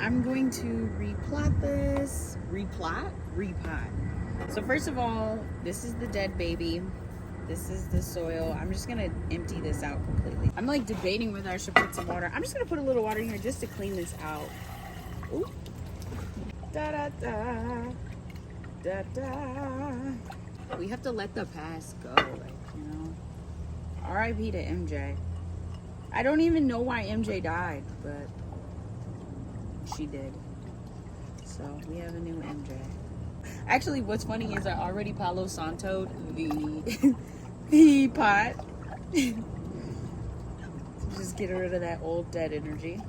I'm going to replot this. Replot? Repot. So first of all, this is the dead baby. This is the soil. I'm just gonna empty this out completely. I'm like debating whether I should put some water. I'm just gonna put a little water in here just to clean this out. Ooh. Da da da. Da da. We have to let the past go, like, you know. R.I.P. to MJ. I don't even know why MJ died, but she did. So we have a new MJ. Actually, what's funny is I already Palo Santo'd the pot. Just get rid of that old dead energy.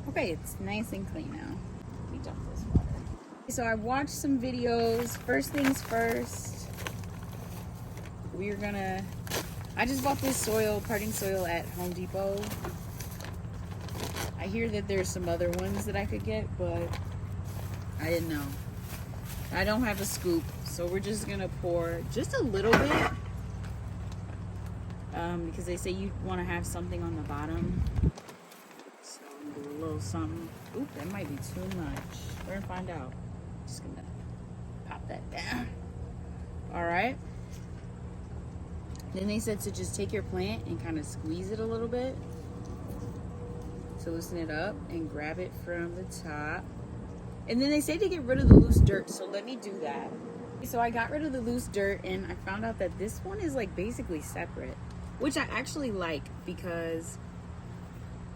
Okay, it's nice and clean now. Let me dump this water. So I watched some videos. First things first, I just bought this parting soil at Home Depot. I hear that there's some other ones that I could get, but I didn't know. I don't have a scoop, so we're just gonna pour just a little bit because they say you want to have something on the bottom. So I'm gonna do a little something. Oop, that might be too much. We're gonna find out. Just gonna pop that down. All right. Then they said to just take your plant and kind of squeeze it a little bit to loosen it up and grab it from the top. And then they say to get rid of the loose dirt, so let me do that. So I got rid of the loose dirt and I found out that this one is like basically separate, which I actually like because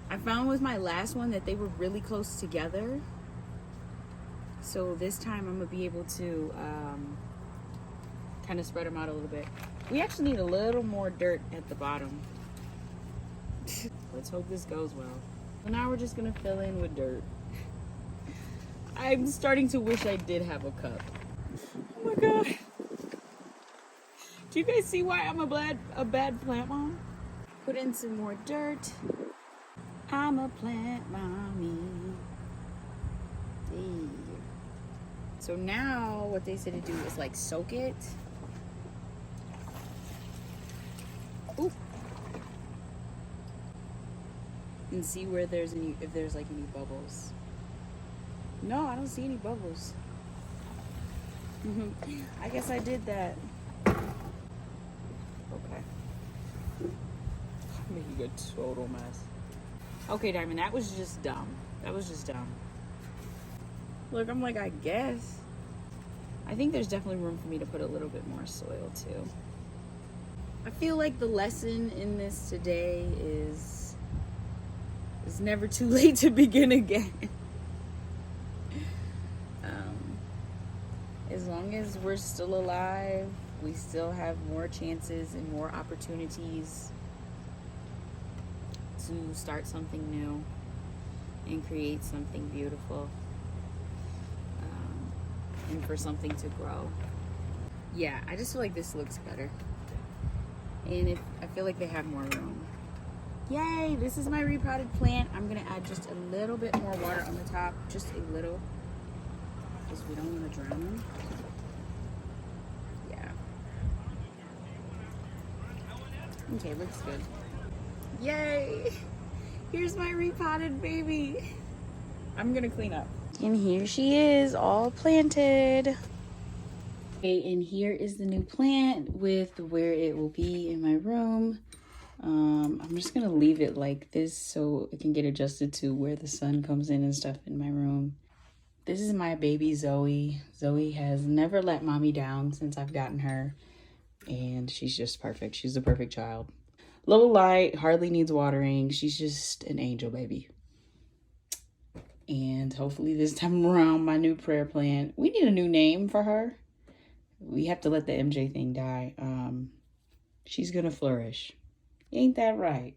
I found with my last one that they were really close together. So this time I'm gonna be able to kind of spread them out a little bit. We actually need a little more dirt at the bottom. Let's hope this goes well. So now we're just gonna fill in with dirt. I'm starting to wish I did have a cup. Oh my god. Do you guys see why I'm a bad plant mom? Put in some more dirt. I'm a plant mommy. Hey. So now what they say to do is like soak it. Ooh. And see where if there's like any bubbles. No, I don't see any bubbles. I guess I did that. Okay. I'm making a total mess. Okay, Diamond, that was just dumb. That was just dumb. Look, I'm like, I guess. I think there's definitely room for me to put a little bit more soil too. I feel like the lesson in this today is it's never too late to begin again. As long as we're still alive, we still have more chances and more opportunities to start something new and create something beautiful, and for something to grow. Yeah, I just feel like this looks better. And I feel like they have more room. Yay, this is my repotted plant. I'm gonna add just a little bit more water on the top, just a little. Because we don't want to drown them. Yeah. Okay, looks good. Yay! Here's my repotted baby. I'm gonna clean up. And here she is, all planted. Okay, and here is the new plant with where it will be in my room. I'm just gonna leave it like this so it can get adjusted to where the sun comes in and stuff in my room. This is my baby Zoe. Zoe has never let mommy down since I've gotten her. And she's just perfect. She's the perfect child. Little light, hardly needs watering. She's just an angel baby. And hopefully this time around, my new prayer plant, we need a new name for her. We have to let the MJ thing die. She's gonna flourish. Ain't that right?